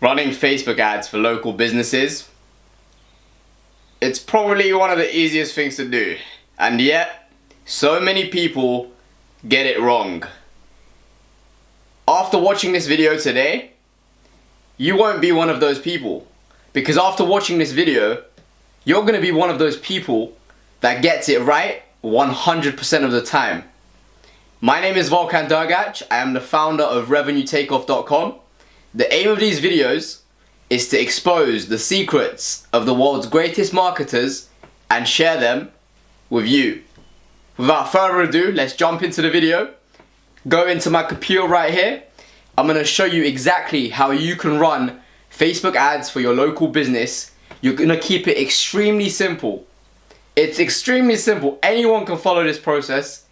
Running Facebook ads for local businesses, it's probably one of the easiest things to do, and yet so many people get it wrong. After watching this video today, you won't be one of those people, because after watching this video, you're going to be one of those people that gets it right 100% of the time. My name is Volkan. I am the founder of Revenue TakeOff.com. The aim of these videos is to expose the secrets of the world's greatest marketers and share them with you. Without further ado, let's jump into the video. Go into my computer right here. I'm going to show you exactly how you can run Facebook ads for your local business. You're going to keep it extremely simple. It's extremely simple. Anyone can follow this process.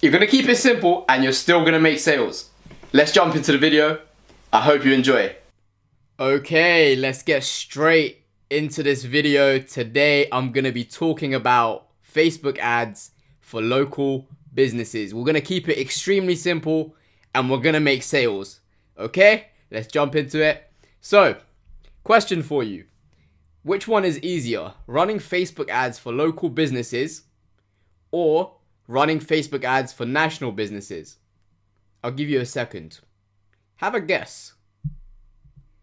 You're going to keep it simple and you're still going to make sales. Let's jump into the video. I hope you enjoy. Okay, let's get straight into this video. Today, I'm going to be talking about Facebook ads for local businesses. We're going to keep it extremely simple and we're going to make sales. Okay, let's jump into it. So, question for you. Which one is easier, running Facebook ads for local businesses or running Facebook ads for national businesses? I'll give you a second. Have a guess.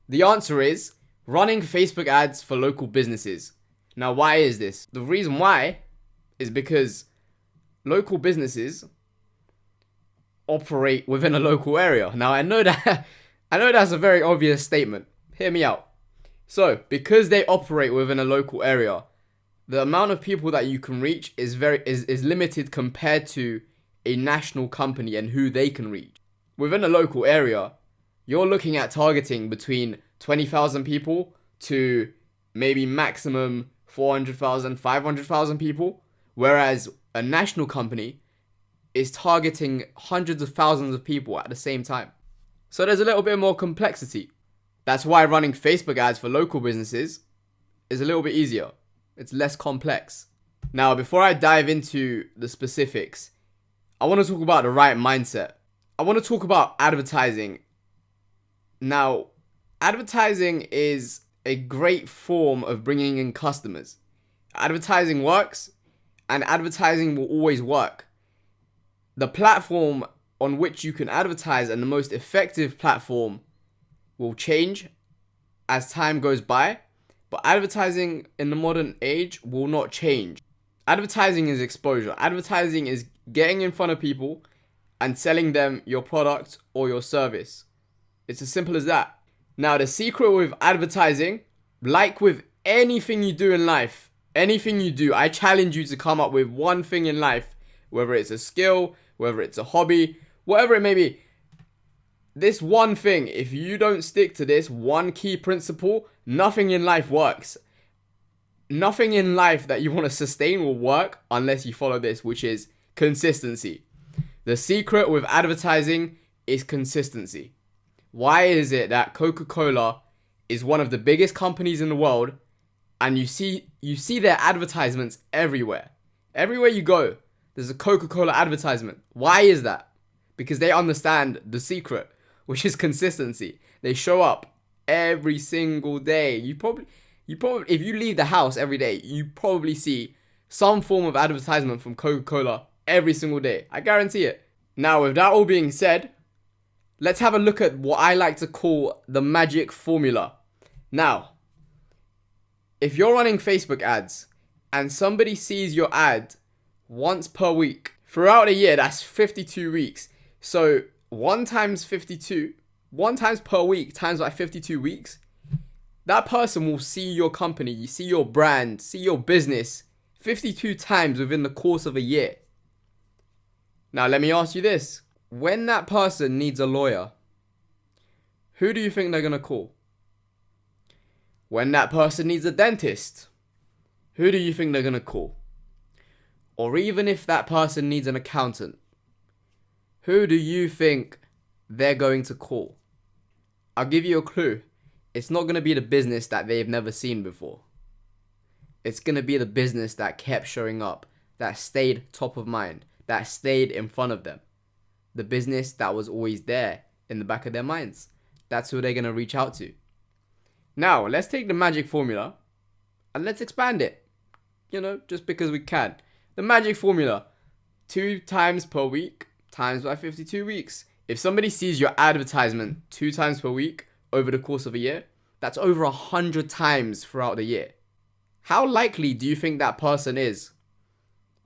The answer is running Facebook ads for local businesses. Now, why is this? The reason why is because local businesses operate within a local area. Now, I know that's a very obvious statement. Hear me out. So, because they operate within a local area, the amount of people that you can reach is limited compared to a national company and who they can reach. Within a local area, you're looking at targeting between 20,000 people to maybe maximum 400,000, 500,000 people, whereas a national company is targeting hundreds of thousands of people at the same time. So there's a little bit more complexity. That's why running Facebook ads for local businesses is a little bit easier. It's less complex. Now, before I dive into the specifics, I want to talk about the right mindset. I want to talk about advertising. Now, advertising is a great form of bringing in customers. Advertising works, and advertising will always work. The platform on which you can advertise and the most effective platform will change as time goes by, but advertising in the modern age will not change. Advertising is exposure. Advertising is getting in front of people and selling them your product or your service. It's as simple as that. Now, the secret with advertising, like with anything you do in life, anything you do, I challenge you to come up with one thing in life, whether it's a skill, whether it's a hobby, whatever it may be. This one thing, if you don't stick to this one key principle, nothing in life works. Nothing in life that you want to sustain will work unless you follow this, which is consistency. The secret with advertising is consistency. Why is it that Coca-Cola is one of the biggest companies in the world and you see their advertisements everywhere? Everywhere you go, there's a Coca-Cola advertisement. Why is that? Because they understand the secret, which is consistency. They show up every single day. You probably, if you leave the house every day, you probably see some form of advertisement from Coca-Cola every single day. I guarantee it. Now, with that all being said, let's have a look at what I like to call the magic formula. Now, if you're running Facebook ads and somebody sees your ad once per week, throughout a year, that's 52 weeks. So 1 times 52, 1 times per week times by 52 weeks, that person will see your company, see your brand, see your business 52 times within the course of a year. Now, let me ask you this. When that person needs a lawyer, who do you think they're going to call? When that person needs a dentist, who do you think they're going to call? Or even if that person needs an accountant, who do you think they're going to call? I'll give you a clue. It's not going to be the business that they've never seen before. It's going to be the business that kept showing up, that stayed top of mind, that stayed in front of them. The business that was always there in the back of their minds. that's who they're going to reach out to. Now, let's take the magic formula and let's expand it. Just because we can. The magic formula, 2 times per week times by 52 weeks. If somebody sees your advertisement 2 times per week over the course of a year, that's over 100 times throughout the year. How likely do you think that person is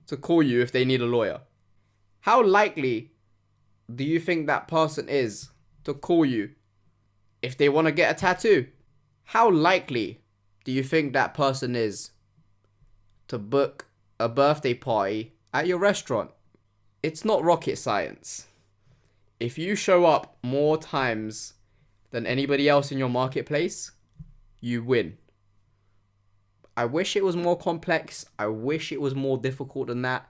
to call you if they need a lawyer? How likely do you think that person is to call you if they want to get a tattoo? How likely do you think that person is to book a birthday party at your restaurant? It's not rocket science. If you show up more times than anybody else in your marketplace, you win. I wish it was more complex. I wish it was more difficult than that.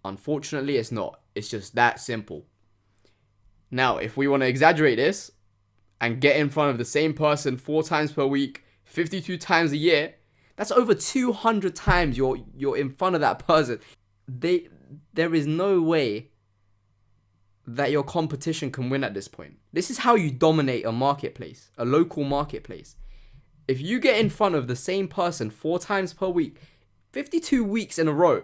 Unfortunately, it's not. It's just that simple. Now, if we want to exaggerate this and get in front of the same person 4 times per week, 52 times a year, that's over 200 times you're in front of that person. There is no way that your competition can win at this point. This is how you dominate a marketplace, a local marketplace. If you get in front of the same person 4 times per week, 52 weeks in a row,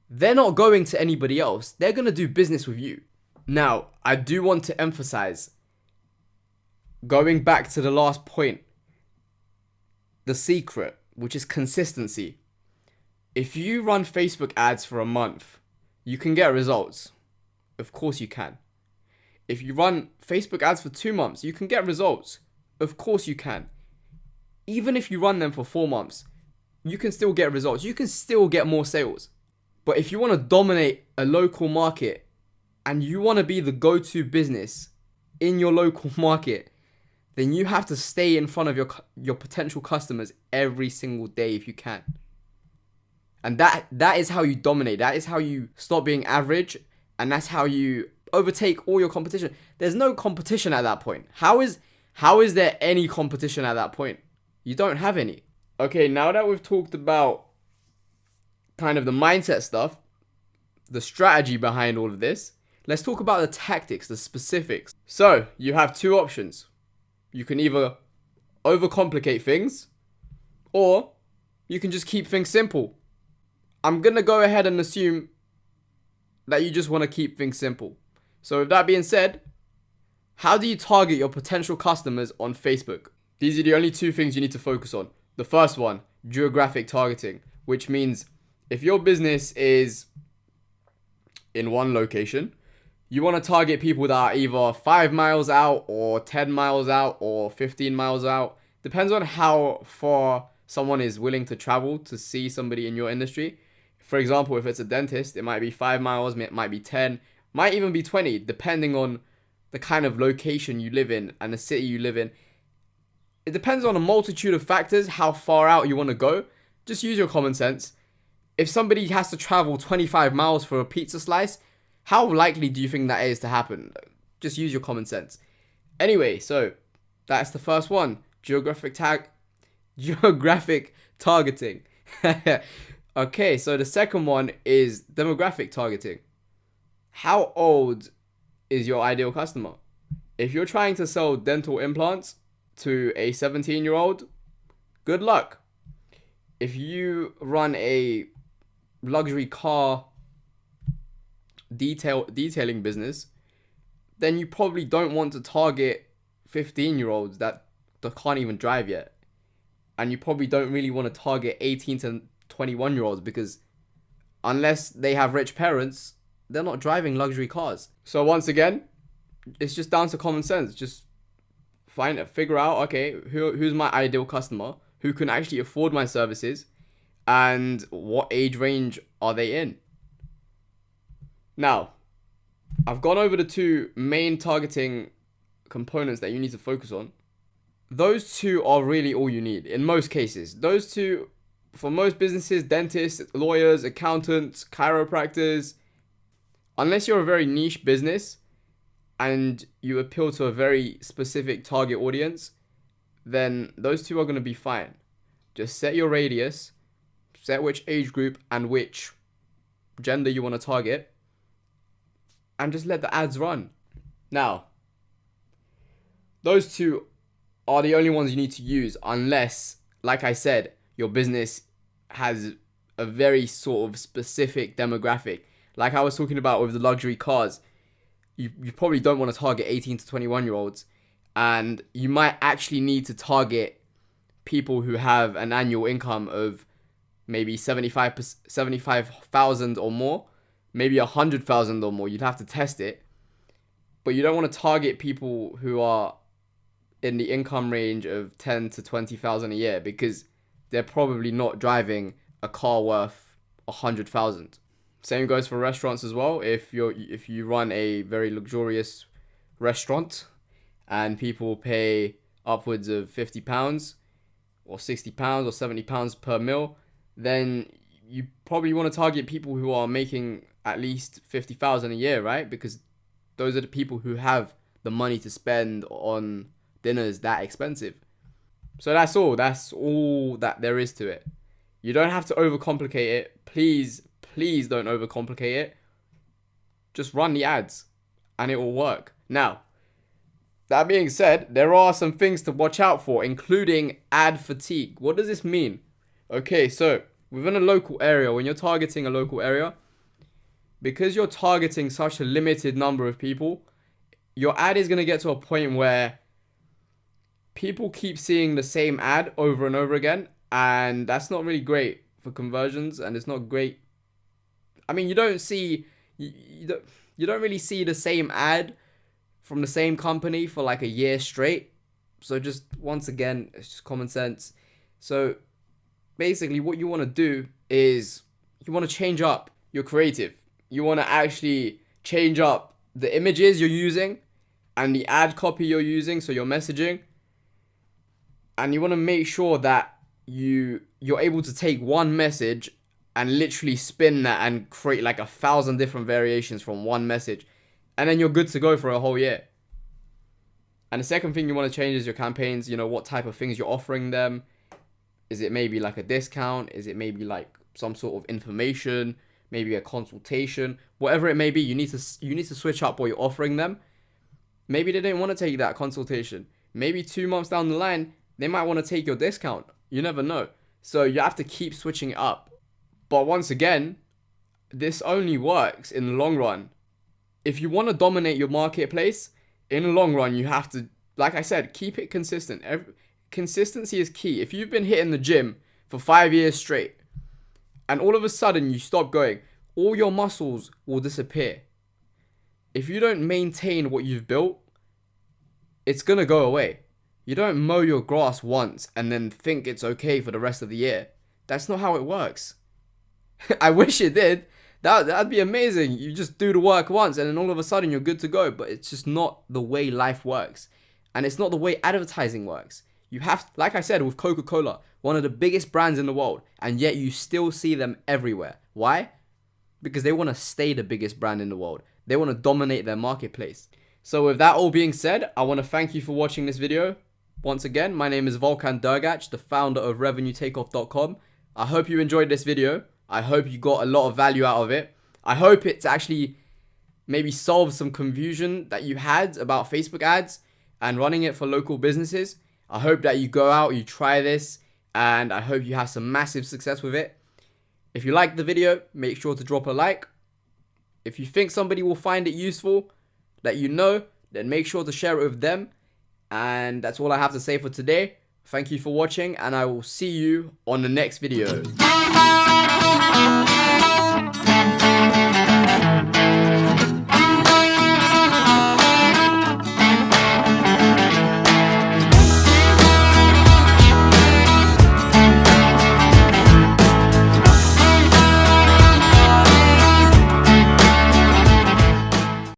they're not going to anybody else. They're going to do business with you. Now, I do want to emphasize, going back to the last point, the secret, which is consistency. If you run Facebook ads for a month, you can get results. Of course you can. If you run Facebook ads for 2 months, you can get results. Of course you can. Even if you run them for 4 months, you can still get results. You can still get more sales. But if you want to dominate a local market and you want to be the go-to business in your local market, then you have to stay in front of your potential customers every single day if you can. And that is how you dominate. That is how you stop being average. And that's how you overtake all your competition. There's no competition at that point. How is there any competition at that point? You don't have any. Okay, now that we've talked about kind of the mindset stuff, the strategy behind all of this, let's talk about the tactics, the specifics. So, you have 2 options. You can either overcomplicate things, or you can just keep things simple. I'm going to go ahead and assume that you just want to keep things simple. So with that being said, how do you target your potential customers on Facebook? These are the only 2 things you need to focus on. The first one, geographic targeting, which means if your business is in one location, you want to target people that are either 5 miles out or 10 miles out or 15 miles out. Depends on how far someone is willing to travel to see somebody in your industry. For example, if it's a dentist, it might be 5 miles, it might be 10, might even be 20, depending on the kind of location you live in and the city you live in. It depends on a multitude of factors, how far out you want to go. Just use your common sense. If somebody has to travel 25 miles for a pizza slice, how likely do you think that is to happen? Just use your common sense. Anyway, so that's the first one. Geographic targeting. Okay, so the second one is demographic targeting. How old is your ideal customer? If you're trying to sell dental implants to a 17-year-old, good luck. If you run a luxury car detailing business, then you probably don't want to target 15-year-olds that can't even drive yet. And you probably don't really want to target 18 to 21-year-olds because unless they have rich parents, they're not driving luxury cars. So once again, it's just down to common sense. Just figure out, okay, who's my ideal customer, who can actually afford my services, and what age range are they in. Now, I've gone over the 2 main targeting components that you need to focus on. Those 2 are really all you need in most cases. Those 2, for most businesses, dentists, lawyers, accountants, chiropractors, unless you're a very niche business and you appeal to a very specific target audience, then those 2 are going to be fine. Just set your radius, set which age group and which gender you want to target, and just let the ads run. Now, Those two are the only ones you need to use, unless, like I said, your business has a very sort of specific demographic. Like I was talking about with the luxury cars, you probably don't want to target 18 to 21 year olds, and you might actually need to target people who have an annual income of maybe 75,000 or more, maybe 100,000 or more. You'd have to test it, but you don't want to target people who are in the income range of 10 to 20,000 a year, because they're probably not driving a car worth 100,000. Same goes for restaurants as well. If you run a very luxurious restaurant and people pay upwards of £50 or £60 or £70 per meal, then you probably want to target people who are making at least 50,000 a year, right? Because those are the people who have the money to spend on dinners that expensive. So that's all that there is to it. You don't have to overcomplicate it. Please don't overcomplicate it. Just run the ads and it will work. Now, that being said, there are some things to watch out for, including ad fatigue. What does this mean? Okay, so within a local area, when you're targeting a local area, because you're targeting such a limited number of people, your ad is going to get to a point where people keep seeing the same ad over and over again, and that's not really great for conversions, and it's not great. I mean, you don't really see the same ad from the same company for like a year straight. So just once again, it's just common sense. So basically what you want to do is you want to change up your creative. You want to actually change up the images you're using and the ad copy you're using, so your messaging. And you want to make sure that you're able to take one message and literally spin that and create like 1,000 different variations from one message. And then you're good to go for a whole year. And the second thing you want to change is your campaigns. You know, what type of things you're offering them. Is it maybe like a discount? Is it maybe like some sort of information? Maybe a consultation? Whatever it may be, you need to switch up what you're offering them. Maybe they didn't want to take that consultation. Maybe 2 months down the line, they might want to take your discount. You never know. So you have to keep switching it up. But once again, this only works in the long run. If you want to dominate your marketplace, in the long run, you have to, like I said, keep it consistent. Consistency is key. If you've been hitting the gym for 5 years straight, and all of a sudden you stop going, all your muscles will disappear. If you don't maintain what you've built, it's going to go away. You don't mow your grass once and then think it's okay for the rest of the year. That's not how it works. I wish it did. That'd be amazing. You just do the work once and then all of a sudden you're good to go. But it's just not the way life works. And it's not the way advertising works. You have, like I said, with Coca-Cola, one of the biggest brands in the world, and yet you still see them everywhere. Why? Because they want to stay the biggest brand in the world. They want to dominate their marketplace. So with that all being said, I want to thank you for watching this video. Once again, my name is Volkan Dergac, the founder of RevenueTakeOff.com. I hope you enjoyed this video. I hope you got a lot of value out of it. I hope it's actually maybe solved some confusion that you had about Facebook ads and running it for local businesses. I hope that you go out, you try this, and I hope you have some massive success with it. If you liked the video, make sure to drop a like. If you think somebody will find it useful, that you know, then make sure to share it with them. And that's all I have to say for today. Thank you for watching, and I will see you on the next video.